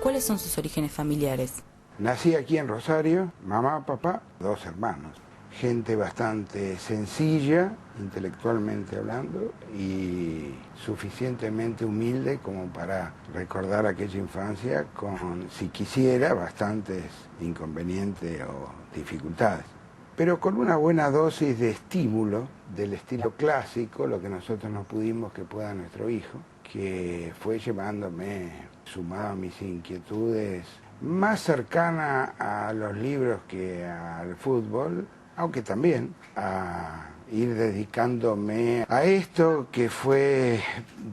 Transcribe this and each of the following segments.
¿Cuáles son sus orígenes familiares? Nací aquí en Rosario, mamá, papá, 2 hermanos. Gente bastante sencilla, intelectualmente hablando, y suficientemente humilde como para recordar aquella infancia con, si quisiera, bastantes inconvenientes o dificultades. Pero con una buena dosis de estímulo del estilo clásico, lo que nosotros no pudimos que pueda nuestro hijo, que fue llevándome, sumado a mis inquietudes, más cercana a los libros que al fútbol, aunque también a ir dedicándome a esto que fue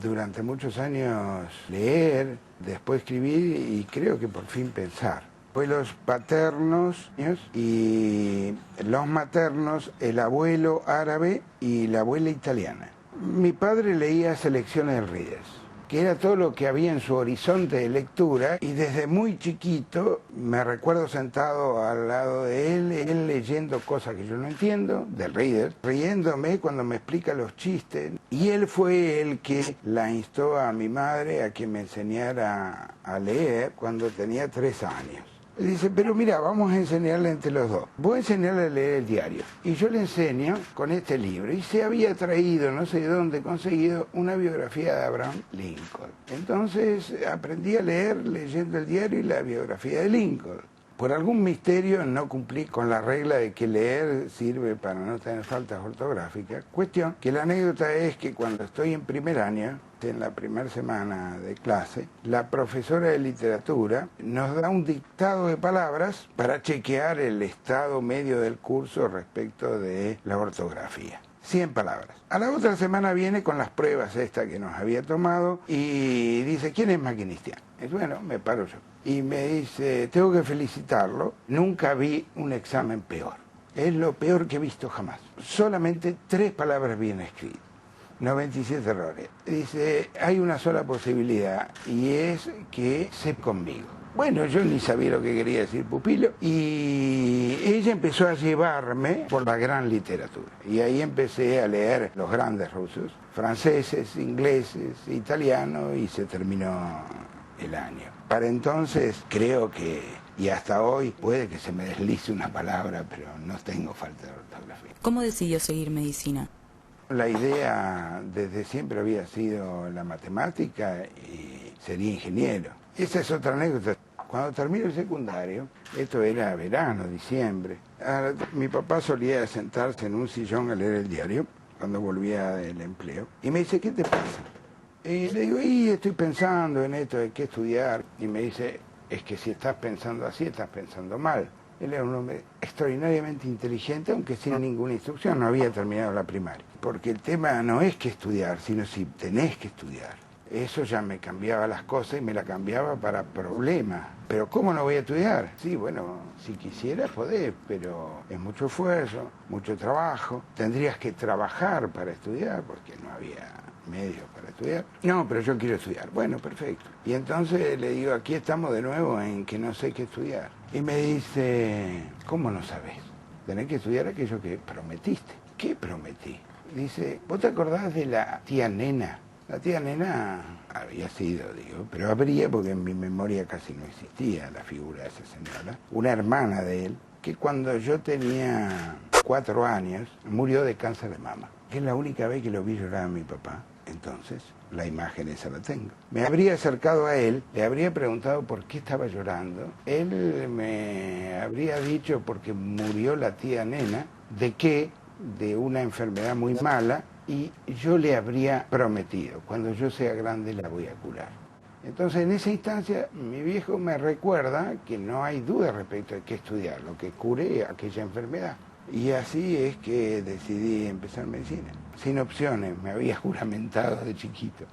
durante muchos años leer, después escribir y creo que por fin pensar. Fue los paternos y los maternos, el abuelo árabe y la abuela italiana. Mi padre leía selecciones del Readers, que era todo lo que había en su horizonte de lectura, y desde muy chiquito me recuerdo sentado al lado de él leyendo cosas que yo no entiendo, del Reader, riéndome cuando me explica los chistes, y él fue el que la instó a mi madre a que me enseñara a leer cuando tenía 3 años. Le dice, pero mira, vamos a enseñarle entre los dos. Voy a enseñarle a leer el diario. Y yo le enseño con este libro. Y se había traído, no sé de dónde, conseguido una biografía de Abraham Lincoln. Entonces aprendí a leer leyendo el diario y la biografía de Lincoln. Por algún misterio no cumplí con la regla de que leer sirve para no tener faltas ortográficas. Cuestión que la anécdota es que cuando estoy en primer año, en la primera semana de clase, la profesora de literatura nos da un dictado de palabras para chequear el estado medio del curso respecto de la ortografía. 100 palabras. A la otra semana viene con las pruebas esta que nos había tomado y dice, ¿quién es maquinistiano? Y bueno, me paro yo. Y me dice, tengo que felicitarlo, nunca vi un examen peor. Es lo peor que he visto jamás. Solamente 3 palabras bien escritas. 97 errores. Dice, hay una sola posibilidad y es que se conmigo. Bueno, yo ni sabía lo que quería decir pupilo y ella empezó a llevarme por la gran literatura. Y ahí empecé a leer los grandes rusos, franceses, ingleses, italianos y se terminó el año. Para entonces creo que, y hasta hoy, puede que se me deslice una palabra, pero no tengo falta de ortografía. ¿Cómo decidió seguir medicina? La idea desde siempre había sido la matemática y sería ingeniero. Esa es otra anécdota. Cuando terminé el secundario, esto era verano, diciembre, mi papá solía sentarse en un sillón a leer el diario cuando volvía del empleo y me dice, ¿qué te pasa? Y le digo, estoy pensando en esto de qué estudiar. Y me dice, es que si estás pensando así, estás pensando mal. Él era un hombre extraordinariamente inteligente, aunque sin ninguna instrucción, no había terminado la primaria. Porque el tema no es que estudiar, sino si tenés que estudiar. Eso ya me cambiaba las cosas y me la cambiaba para problemas. ¿Pero cómo no voy a estudiar? Sí, bueno, si quisieras podés, pero es mucho esfuerzo, mucho trabajo. Tendrías que trabajar para estudiar porque no había medios para estudiar. No, pero yo quiero estudiar. Bueno, perfecto. Y entonces le digo, aquí estamos de nuevo en que no sé qué estudiar. Y me dice, ¿cómo no sabés? Tenés que estudiar aquello que prometiste. ¿Qué prometí? Dice, ¿vos te acordás de la tía Nena? La tía Nena había sido, digo, pero habría, porque en mi memoria casi no existía la figura de esa señora, una hermana de él, que cuando yo tenía 4 años, murió de cáncer de mama. Que es la única vez que lo vi llorar a mi papá. Entonces, la imagen esa la tengo. Me habría acercado a él, le habría preguntado por qué estaba llorando. Él me habría dicho porque murió la tía Nena, de qué, de una enfermedad muy mala, y yo le habría prometido, cuando yo sea grande la voy a curar. Entonces, en esa instancia, mi viejo me recuerda que no hay duda respecto de qué estudiar, lo que cure aquella enfermedad. Y así es que decidí empezar medicina. Sin opciones, me había juramentado de chiquito.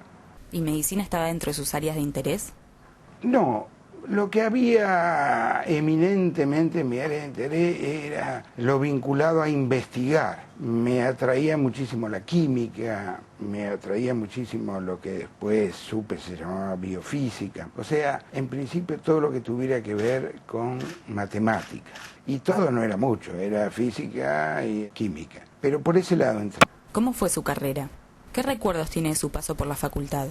¿Y medicina estaba dentro de sus áreas de interés? No, lo que había eminentemente en mi área de interés era lo vinculado a investigar. Me atraía muchísimo la química, me atraía muchísimo lo que después supe se llamaba biofísica. O sea, en principio todo lo que tuviera que ver con matemáticas. Y todo no era mucho, era física y química. Pero por ese lado entré. ¿Cómo fue su carrera? ¿Qué recuerdos tiene de su paso por la facultad?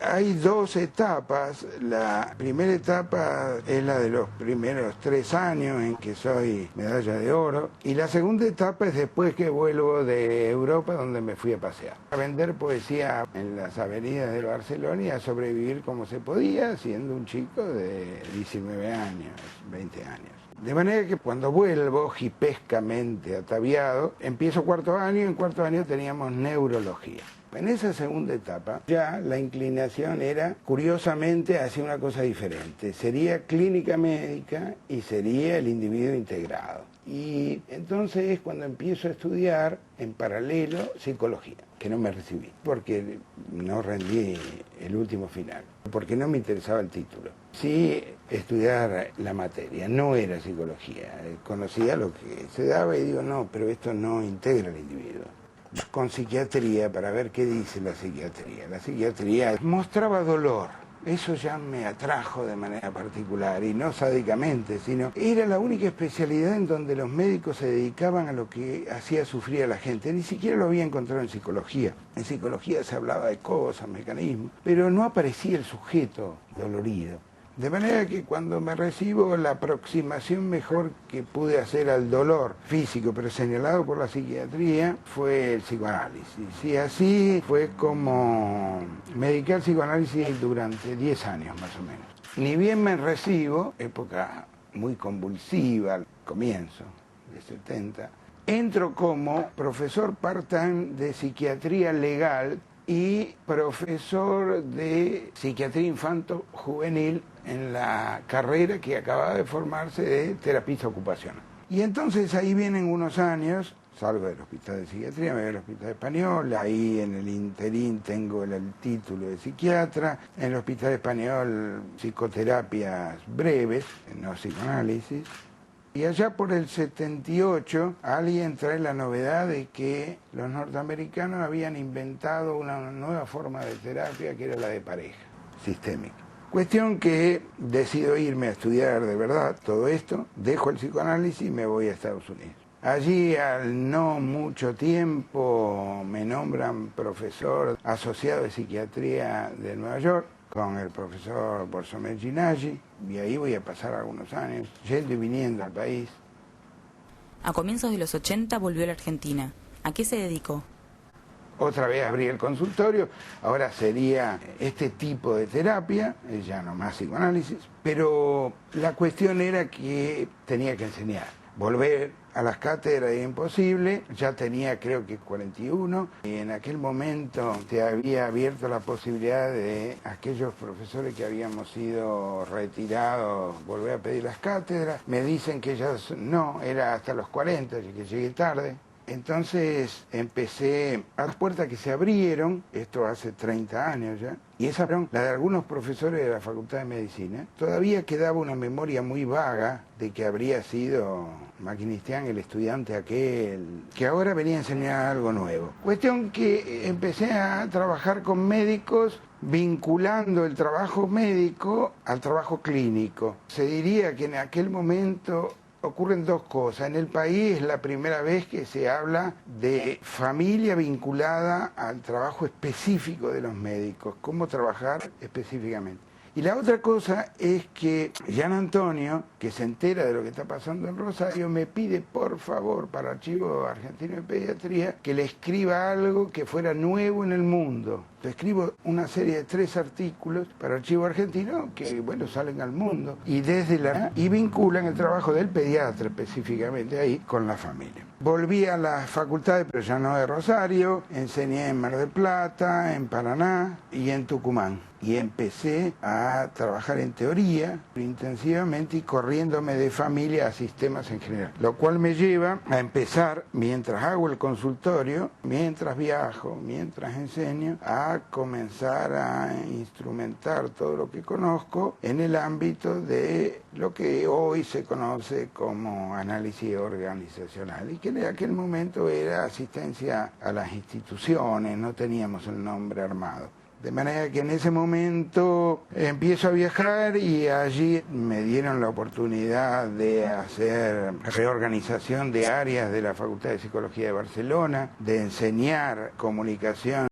Hay dos etapas. La primera etapa es la de los primeros 3 años en que soy medalla de oro, y la segunda etapa es después que vuelvo de Europa, donde me fui a pasear, a vender poesía en las avenidas de Barcelona y a sobrevivir como se podía, siendo un chico de 19 años, 20 años. De manera que cuando vuelvo, hipescamente ataviado, empiezo cuarto año, y en cuarto año teníamos neurología. En esa segunda etapa ya la inclinación era, curiosamente, hacia una cosa diferente. Sería clínica médica y sería el individuo integrado. Y entonces es cuando empiezo a estudiar en paralelo psicología, que no me recibí, porque no rendí el último final, porque no me interesaba el título. Sí, estudiar la materia, no era psicología. Conocía lo que se daba y digo, no, pero esto no integra al individuo. Con psiquiatría, para ver qué dice la psiquiatría. La psiquiatría mostraba dolor. Eso ya me atrajo de manera particular, y no sádicamente, sino era la única especialidad en donde los médicos se dedicaban a lo que hacía sufrir a la gente. Ni siquiera lo había encontrado en psicología. En psicología se hablaba de cosas, mecanismos, pero no aparecía el sujeto dolorido. De manera que cuando me recibo, la aproximación mejor que pude hacer al dolor físico, pero señalado por la psiquiatría, fue el psicoanálisis. Y así fue como me dediqué al psicoanálisis durante 10 años más o menos. Ni bien me recibo, época muy convulsiva, al comienzo de 70, entro como profesor part-time de psiquiatría legal y profesor de psiquiatría infanto-juvenil en la carrera que acababa de formarse de terapista ocupacional. Y entonces ahí vienen unos años, salgo del hospital de psiquiatría, me voy al hospital español, ahí en el interín tengo el título de psiquiatra, en el hospital español psicoterapias breves, no psicoanálisis. Y allá por el 78 alguien trae la novedad de que los norteamericanos habían inventado una nueva forma de terapia que era la de pareja, sistémica. Cuestión que decido irme a estudiar de verdad todo esto, dejo el psicoanálisis y me voy a Estados Unidos. Allí, al no mucho tiempo, me nombran profesor asociado de psiquiatría de Nueva York, con el profesor Borsomet Ginaggi, y ahí voy a pasar algunos años, yendo y viniendo al país. A comienzos de los 80 volvió a la Argentina. ¿A qué se dedicó? Otra vez abrí el consultorio, ahora sería este tipo de terapia, ya no más psicoanálisis, pero la cuestión era que tenía que enseñar. Volver a las cátedras era imposible, ya tenía creo que 41, y en aquel momento se había abierto la posibilidad de aquellos profesores que habíamos sido retirados volver a pedir las cátedras. Me dicen que ya no, era hasta los 40, que llegué tarde. Entonces empecé a las puertas que se abrieron, esto hace 30 años ya, y esa fueron la de algunos profesores de la Facultad de Medicina. Todavía quedaba una memoria muy vaga de que habría sido Maquinistián el estudiante aquel, que ahora venía a enseñar algo nuevo. Cuestión que empecé a trabajar con médicos, vinculando el trabajo médico al trabajo clínico. Se diría que en aquel momento ocurren dos cosas. En el país es la primera vez que se habla de familia vinculada al trabajo específico de los médicos, cómo trabajar específicamente. Y la otra cosa es que Gian Antonio, que se entera de lo que está pasando en Rosario, me pide por favor para Archivo Argentino de Pediatría que le escriba algo que fuera nuevo en el mundo. Le escribo una serie de 3 artículos para Archivo Argentino que, bueno, salen al mundo y vinculan el trabajo del pediatra específicamente ahí con la familia. Volví a las facultades, pero ya no de Rosario, enseñé en Mar del Plata, en Paraná y en Tucumán. Y empecé a trabajar en teoría intensivamente y corriéndome de familia a sistemas en general. Lo cual me lleva a empezar, mientras hago el consultorio, mientras viajo, mientras enseño, a comenzar a instrumentar todo lo que conozco en el ámbito de lo que hoy se conoce como análisis organizacional y que en aquel momento era asistencia a las instituciones, no teníamos el nombre armado. De manera que en ese momento empiezo a viajar y allí me dieron la oportunidad de hacer reorganización de áreas de la Facultad de Psicología de Barcelona, de enseñar comunicación